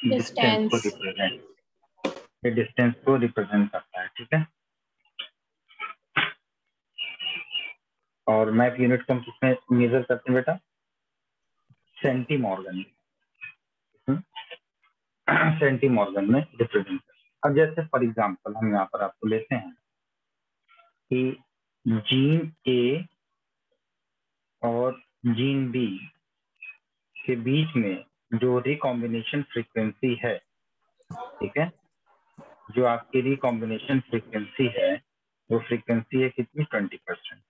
डिस्टेंस को रिप्रेजेंट, ये डिस्टेंस को रिप्रेजेंट करता है, ठीक है। और मैप यूनिट को हम किसमें मेजर करते हैं बेटा? सेंटीमॉर्गन, सेंटीमॉर्गन में रिप्रेजेंट करते हैं। अब जैसे फॉर एग्जांपल हम यहाँ पर आपको लेते हैं कि जीन ए और जीन बी के बीच में जो रिकॉम्बिनेशन फ्रीक्वेंसी है, ठीक है, जो आपकी रिकॉम्बिनेशन फ्रीक्वेंसी है वो फ्रीक्वेंसी है कितनी? 20%।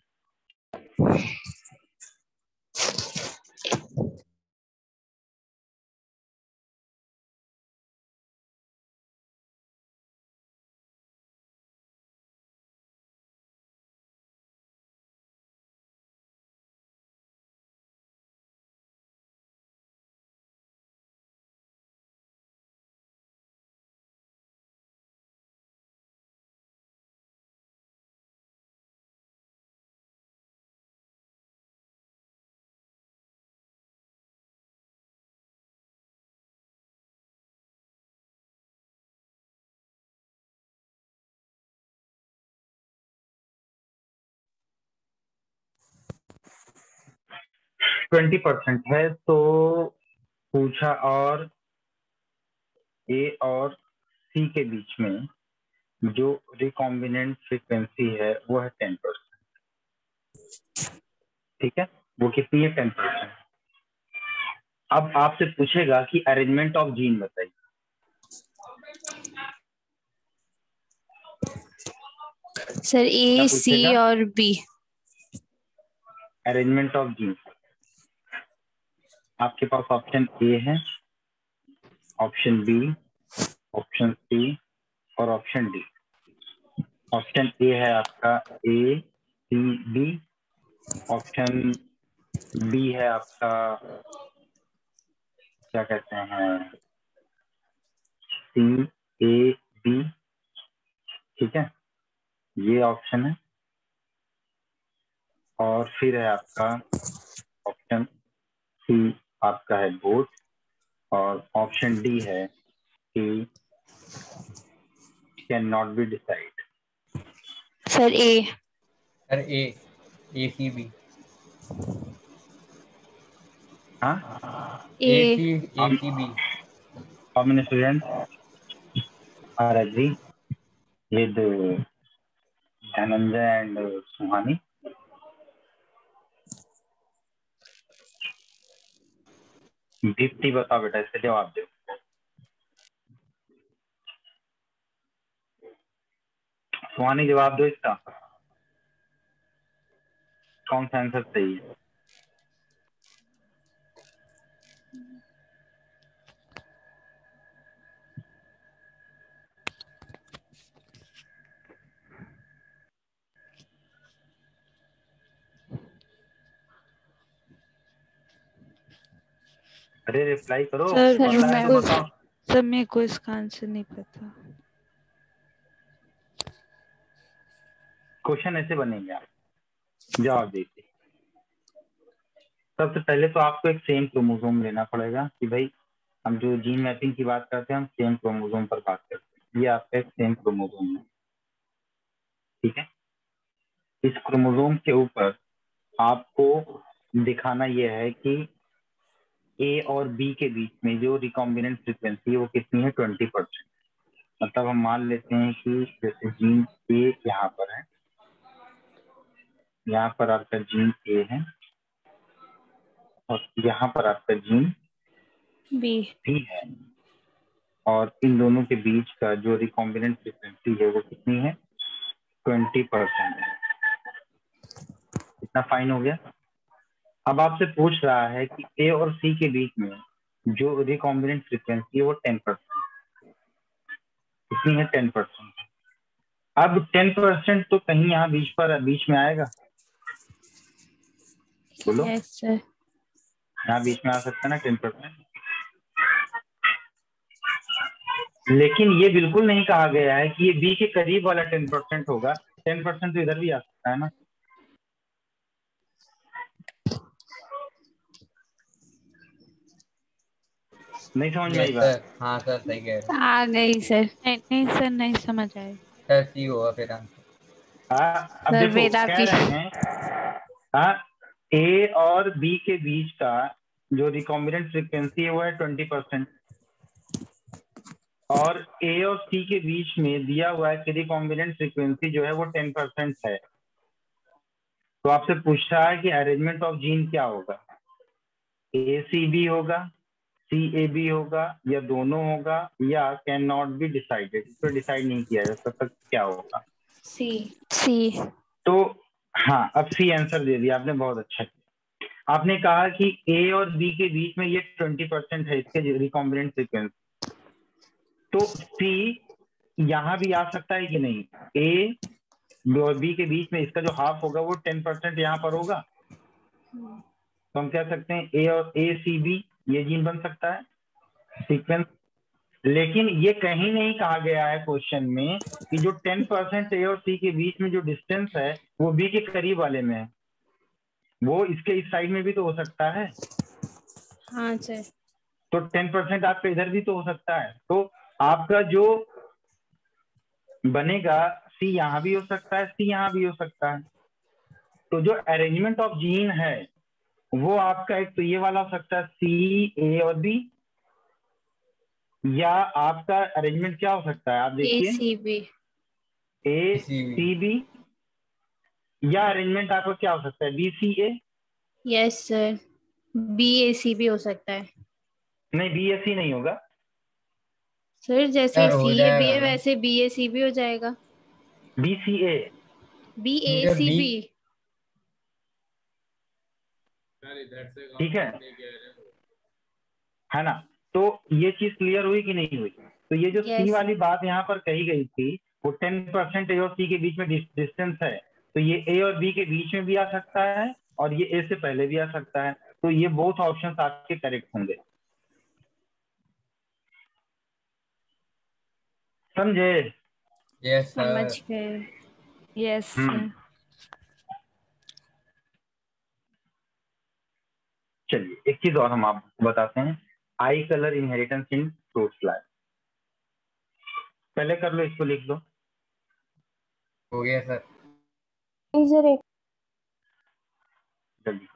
20% है, तो पूछा और ए और सी के बीच में जो रिकॉम्बिनेंट फ्रीक्वेंसी है वो है 10%। ठीक है, वो कितनी है? 10%। अब आपसे पूछेगा कि अरेंजमेंट ऑफ जीन बताइए। सर क्या ए, सी पूछेगा? और बी। Arrangement of gene. आपके पास ऑप्शन ए है, ऑप्शन बी, ऑप्शन सी और ऑप्शन डी। ऑप्शन ए है आपका ए, सी, बी। ऑप्शन बी है आपका क्या कहते हैं, सी, ए, बी। ठीक है, ये ऑप्शन है। और फिर है आपका ऑप्शन सी, आपका है बोथ। और ऑप्शन डी है कि can not be decide. Sir A. Sir A C B. हाँ, A. C B. How many students are agree with Dhananjay and Suhani? Deepti बताओ बेटा, इसका जवाब दो। सुहानी जवाब दो इसका, कौन सा आंसर सही है? अरे रिप्लाई करो, सर, पता है तो मैं बताओ। सर मेरे को इसका आंसर नहीं पता। क्वेश्चन ऐसे बनेंगे, आप जवाब दीजिए। सबसे पहले तो आपको एक सेम क्रोमोसोम लेना पड़ेगा कि भाई हम जो जीन मैपिंग की बात करते हैं हम सेम क्रोमोसोम पर बात करते हैं। ये आपका एक सेम क्रोमोसोम है। ठीक है, इस क्रोमोसोम के ऊपर आपको दिखाना यह है कि ए और बी के बीच में जो रिकॉम्बिनेंट फ्रीक्वेंसी है वो कितनी है? 20%। मतलब हम मान लेते हैं कि जैसे जीन ए यहाँ पर है, यहाँ पर आपका जीन ए है और यहाँ पर आपका जीन बी है, और इन दोनों के बीच का जो रिकॉम्बिनेंट फ्रीक्वेंसी है वो कितनी है? 20% है। इतना फाइन हो गया। अब आपसे पूछ रहा है कि ए और सी के बीच में जो रिकॉम्बिनेंट फ्रीक्वेंसी है वो 10%। कितनी है? 10%। अब 10% तो कहीं यहाँ बीच में आएगा, बोलो। Yes sir. यहाँ बीच में आ सकता है ना 10%। लेकिन ये बिल्कुल नहीं कहा गया है कि ये बी के करीब वाला 10% होगा। 10% तो इधर भी आ सकता है ना। नहीं समझ में आई बात? हाँ सर सही कह रहे आ गई सर। नहीं सर, नहीं समझ आए। सर सी होगा फिर आंसर। अब सर देखो मेरा कह भी। रहे हैं ए और बी के बीच का जो रिकॉम्बिनेंट फ्रीक्वेंसी है वो है 20%, और ए और सी के बीच में दिया हुआ है कि रिकॉम्बिनेंट फ्रीक्वेंसी जो है वो 10% है। तो आपसे पूछ रहा है कि अरेंजमेंट ऑफ जीन क्या होगा? ए सी बी होगा, सी ए बी होगा, या दोनों होगा, या कैन नॉट बी डिसाइडेड। इस पर डिसाइड नहीं किया जा सकता क्या होगा। सी। सी। तो हाँ, अब सी आंसर दे दिया आपने, बहुत अच्छा किया। आपने कहा कि ए और बी के बीच में ये 20% है इसके रिकॉम्बिनेंट फ्रीक्वेंसी, तो सी यहाँ भी आ सकता है कि नहीं? ए और बी के बीच में इसका जो हाफ होगा वो 10% यहाँ पर होगा, तो हम कह सकते हैं ए और ए सी बी ये जीन बन सकता है सीक्वेंस। लेकिन ये कहीं नहीं कहा गया है क्वेश्चन में कि जो 10% ए और सी के बीच में जो डिस्टेंस है वो बी के करीब वाले में है। वो इसके इस साइड में भी तो हो सकता है। हाँ सर। तो 10% आपका इधर भी तो हो सकता है। तो आपका जो बनेगा सी यहाँ भी हो सकता है, सी यहाँ भी हो सकता है। तो जो अरेंजमेंट ऑफ जीन है वो आपका एक तो ये वाला हो सकता है सी ए और बी, या आपका अरेंजमेंट क्या हो सकता है आप देखिए, ACB। ए सी सी बी, या अरेंजमेंट आपका क्या हो सकता है बी सी ए। यस सर, BACB हो सकता है नहीं, बी ए सी नहीं होगा। सर, जैसे सर हो CAB जाएगा है ना। वैसे BACB हो जाएगा। बी सी ए। BACB। ठीक है ना। तो ये चीज क्लियर हुई कि नहीं हुई? तो ये जो सी यस। वाली बात यहाँ पर कही गई थी, वो 10% ए और सी के बीच में डिस्टेंस है, तो ये ए और बी के बीच में भी आ सकता है और ये ए से पहले भी आ सकता है, तो ये बोथ ऑप्शंस आपके करेक्ट होंगे। समझे? यस समझ सर। गए। यस चलिए एक चीज और हम आपको बताते हैं, आई colour inheritance in fruit fly. पहले कर लो, इसको लिख दो। हो गया सर। सर एक जल्दी।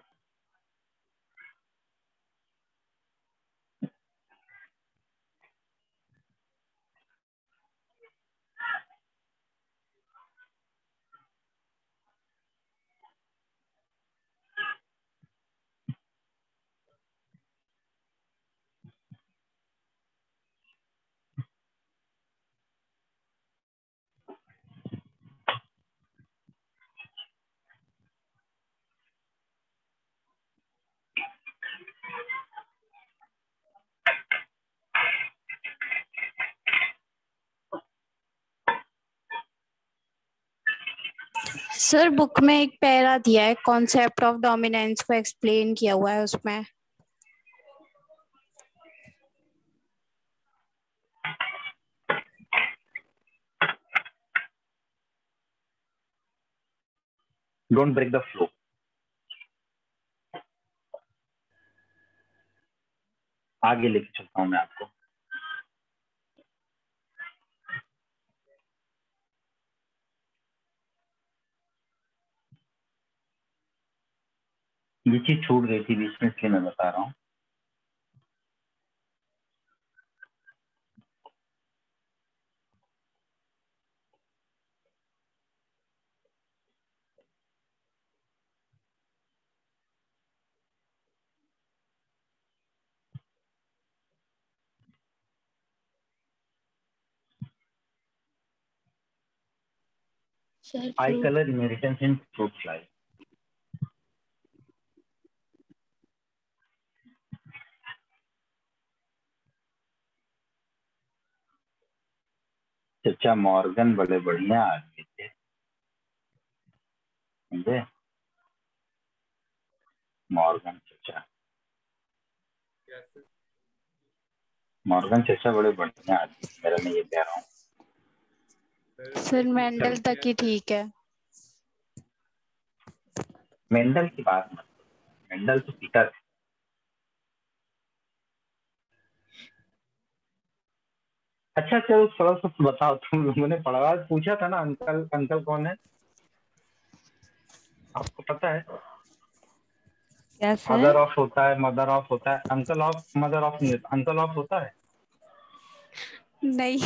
सर बुक में एक पैरा दिया है, कॉन्सेप्ट ऑफ डोमिनेंस को एक्सप्लेन किया हुआ है उसमें। Don't break the flow. आगे लेके चलता हूं मैं आपको। ये चीज छूट गई थी बीच में, इसलिए मैं बता रहा हूँ। Sir I fruit. Colour inheritance in fruit fly. चचा मॉर्गन बड़े बढ़िया आदमी थे, समझे? मॉर्गन चचा, मॉर्गन चचा बड़े बढ़िया आदमी, मेरा नहीं ये कह रहा हूँ। सर मेंडल तक ही ठीक है। मेंडल की बात मत करो, मेंडल तो पिता थे। अच्छा चलो थोड़ा सा बताओ, तुम लोगों ने पढ़ा पूछा था ना, अंकल अंकल कौन है आपको पता है? क्या फादर सर? ऑफ होता है, मदर ऑफ होता है, अंकल ऑफ मदर ऑफ नहीं होता, अंकल ऑफ होता है। नहीं।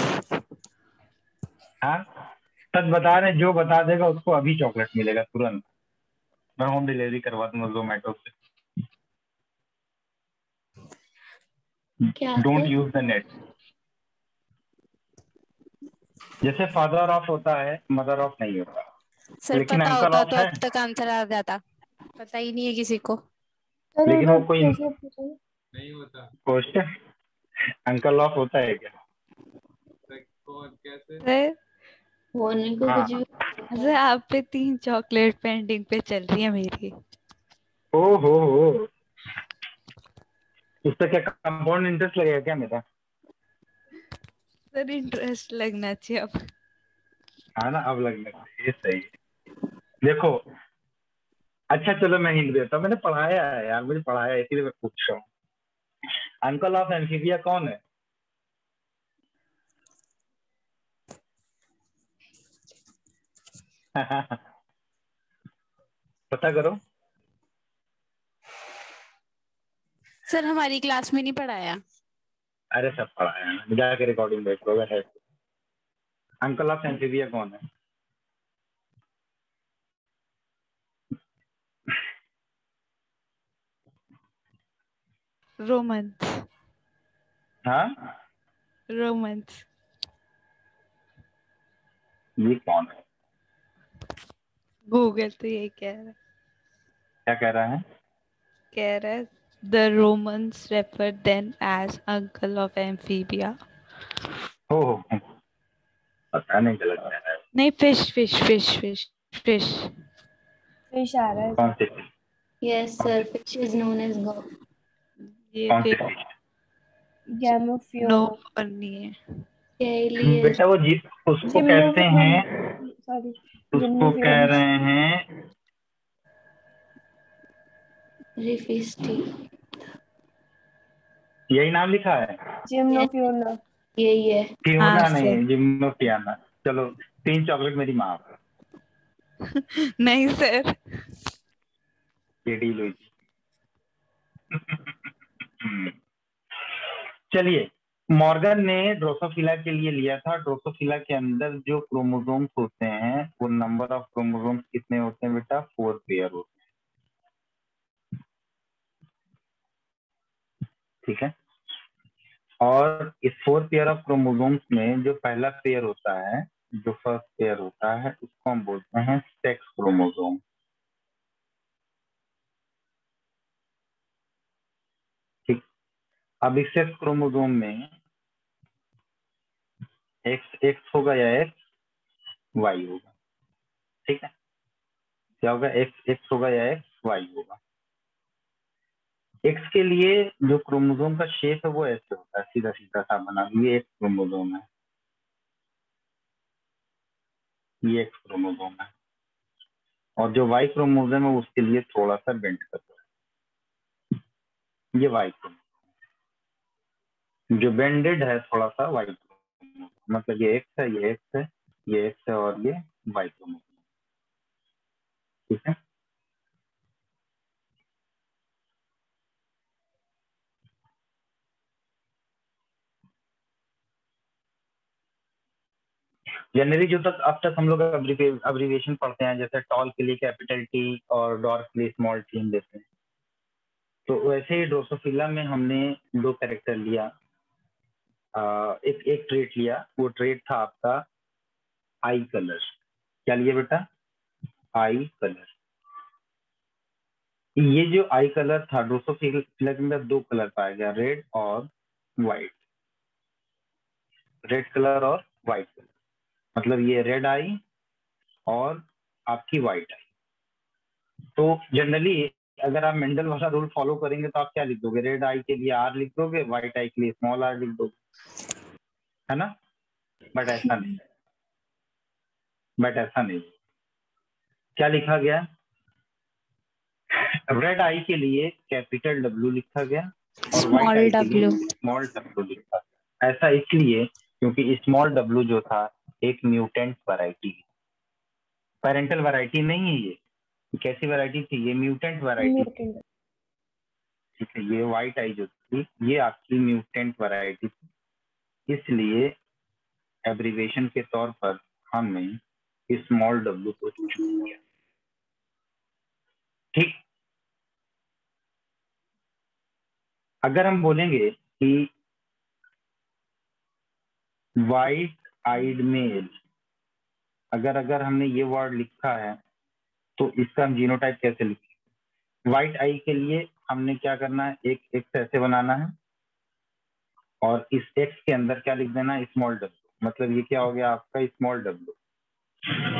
हाँ, सच बता रहे, जो बता देगा उसको अभी चॉकलेट मिलेगा तुरंत। मैं होम डिलीवरी करवा दूंगा जोमेटो से। क्या don't sir? Use the net. जैसे फादर ऑफ होता है, मदर ऑफ नहीं होता, सर लेकिन पता अंकल होता ऑफ तो है। अब तक आंसर आ जाता, पता ही नहीं है किसी को। सर एक लेकिन बार वो कोई कैसे पूछेंगे? क्वेश्चन, अंकल ऑफ होता है क्या? सर होने को हाँ कुछ भी होता सर है। आप पे 3 चॉकलेट पेंडिंग पे चल रही है मेरी। ओ हो, उस पर क्या कंपाउंड इंटरेस्ट लगेगा क्या मेरा? सर इंटरेस्ट लगना चाहिए अब। हाँ ना, अब लगने ये सही है। देखो, अच्छा चलो मैं हिंट देता हूँ, मैंने पढ़ाया है यार, मुझे पढ़ाया है इसीलिए मैं पूछ रहा हूँ। अंकल ऑफ एम्फीबिया कौन है? पता करो। सर हमारी क्लास में नहीं पढ़ाया। अरे सब पढ़ाया है, जाके रिकॉर्डिंग देख लो अगर है। अंकल ऑफ एम्फीबिया कौन है? रोमन्स। हाँ, रोमन्स। ये कौन है? गूगल तो ये क्या कह रहा है? कह रहा है the romans refer then as uncle of amphibia. हो पता नहीं, गलत कह रहा है। नहीं, fish fish fish fish fish. Fish आ रहा है कौन sir. C? Yes, sir. Fish is known as God. ये कौन सी? फिश गैमोफियोन। नो नहीं है। Caelius. बेटा वो जीप उसको कहते हैं, सॉरी, उसको कह जिम्नोफियोन। रहे हैं। Rifesti. यही नाम लिखा है? Yes, जिम्नोफियोना। यही है। फियोना हाँ नहीं, सर। जिम्नोफियाना। चलो 3 चॉकलेट मेरी माँ। नहीं सर। ये डील हुई थी। चलिए, मॉर्गन ने ड्रोसोफिला के लिए लिया था। ड्रोसोफिला के अंदर जो क्रोमोसोम्स होते हैं वो नंबर ऑफ क्रोमोसोम्स कितने होते हैं बेटा? 4 पेयर होते हैं। ठीक है। और इस 4 पेयर ऑफ क्रोमोसोम्स में जो पहला पेयर होता है, जो फर्स्ट पेयर होता है, उसको हम बोलते हैं सेक्स क्रोमोसोम। ठीक। अब इस सेक्स क्रोमोसोम में एक्स एक्स होगा या एक्स वाई होगा। ठीक है। क्या होगा? एक्स एक्स होगा या एक्स वाई होगा। एक्स के लिए जो क्रोमोसोम का शेप है वो ऐसे होता है, सीधा सीधा सा बना। ये एक्स क्रोमोसोम है, ये एक्स क्रोमोसोम है। और जो वाई क्रोमोसोम है उसके लिए थोड़ा सा बेंड करता है, ये वाई क्रोमोसोम। जो बेंडेड है थोड़ा सा वाई क्रोमोसोम, मतलब ये एक्स है, ये एक्स है, ये एक्स है और ये वाई क्रोमोसोम। ठीक है। जनरली जो तक अब तक हम लोग अब्रीविएशन पढ़ते हैं, जैसे टॉल के लिए कैपिटल टी और डॉर्क के लिए स्मॉल टी देते हैं, तो वैसे ही ड्रोसोफिला में हमने 2 कैरेक्टर लिया। एक एक ट्रेट लिया। वो ट्रेट था आपका आई कलर। क्या लिया बेटा? आई कलर। ये जो आई कलर था, ड्रोसोफिला के अंदर 2 कलर पाया गया, रेड और व्हाइट। रेड कलर और व्हाइट कलर, मतलब ये रेड आई और आपकी व्हाइट आई। तो जनरली अगर आप मेंडल वाला रूल फॉलो करेंगे तो आप क्या लिख दोगे? रेड आई के लिए आर लिख दोगे, व्हाइट आई के लिए स्मॉल आर लिख दोगे, है ना? बट ऐसा नहीं, बट ऐसा नहीं। क्या लिखा गया? रेड आई के लिए कैपिटल डब्ल्यू लिखा गया और व्हाइट स्मॉल आई के लिए डब्ल्यू। स्मॉल डब्ल्यू लिखा गया। ऐसा इसलिए क्योंकि स्मॉल डब्ल्यू जो था एक म्यूटेंट वैरायटी, पेरेंटल वैरायटी नहीं है ये। कैसी वैरायटी थी? ये म्यूटेंट वैरायटी थी। म्यूटेंट। ठीक है। ये व्हाइट आई जो थी ये आपकी म्यूटेंट वैरायटी थी, इसलिए एब्रीवेशन के तौर पर हमने स्मॉल डब्ल्यू को चूज किया। ठीक। अगर हम बोलेंगे कि वाइट आइड मेल, अगर अगर हमने ये वर्ड लिखा है तो इसका हम जीनोटाइप कैसे लिखें? व्हाइट आई के लिए हमने क्या करना है? एक एक्स ऐसे बनाना है और इस एक्स के अंदर क्या लिख देना? Small W. मतलब ये क्या हो गया आपका? Small W.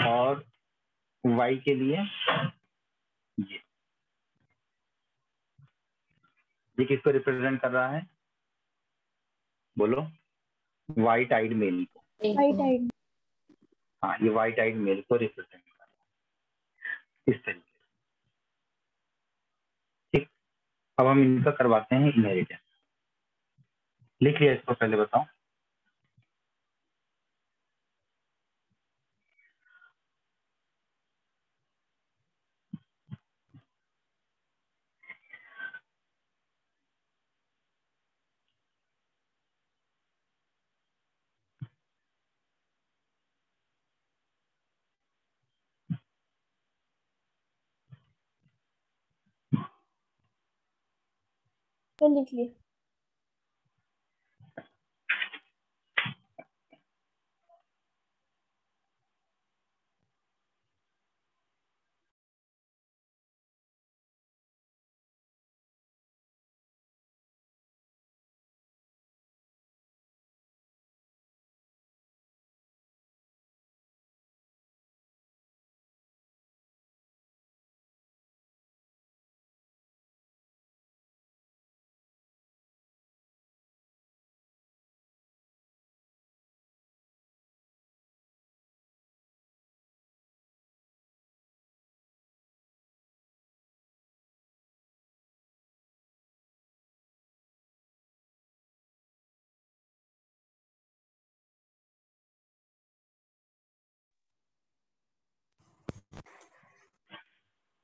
और वाई के लिए ये किसको रिप्रेजेंट कर रहा है? बोलो। व्हाइट आइड मेल को। White eyed. हाँ, ये व्हाइट आइड मेल को रिप्रेजेंट कर रहा है इस तरीके से। ठीक। अब हम इनका करवाते हैं इनहेरिटेंस। लिख लिया इसको? पहले बताओ। आंसर लिख लिए?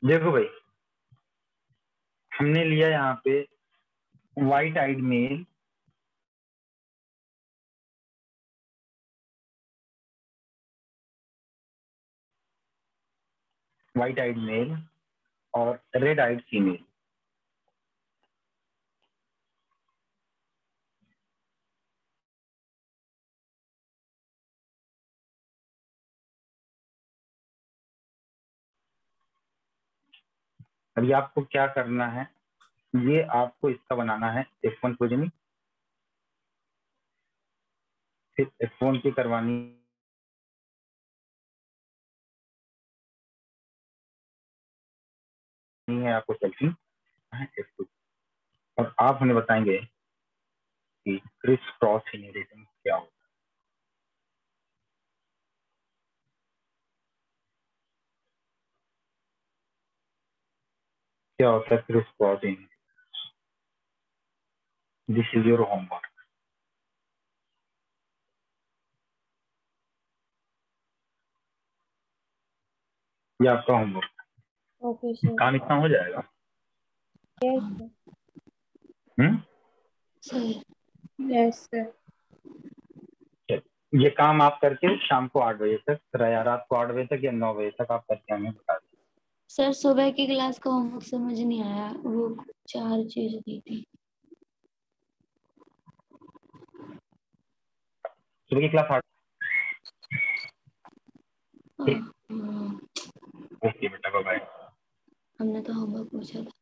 देखो भाई, हमने लिया यहाँ पे white eyed male, white eyed male और रेड आइड फीमेल। अभी आपको क्या करना है, ये आपको इसका बनाना है F1 प्रोजेनी, फिर F1 की करवानी है आपको सेल्फी F2, और आप हमें बताएंगे कि क्रिस क्रॉस इनहेरिटेंस क्या होता है। क्या होता है criss cross inheritance? This is your homework. ये आपका होमवर्क, ओके सर। काम इतना हो जाएगा। Yes sir. सही। Yes sir. ये काम आप करके शाम को 8 बजे तक, या रात को 8 बजे तक या 9 बजे तक आप करके हमें बता दें। सर सुबह की क्लास का होमवर्क समझ नहीं आया, वो 4 चीज दी थी। सुबह की क्लास 8। हाँ, ओके बेटा, बाय। हमने तो होमवर्क पूछा था।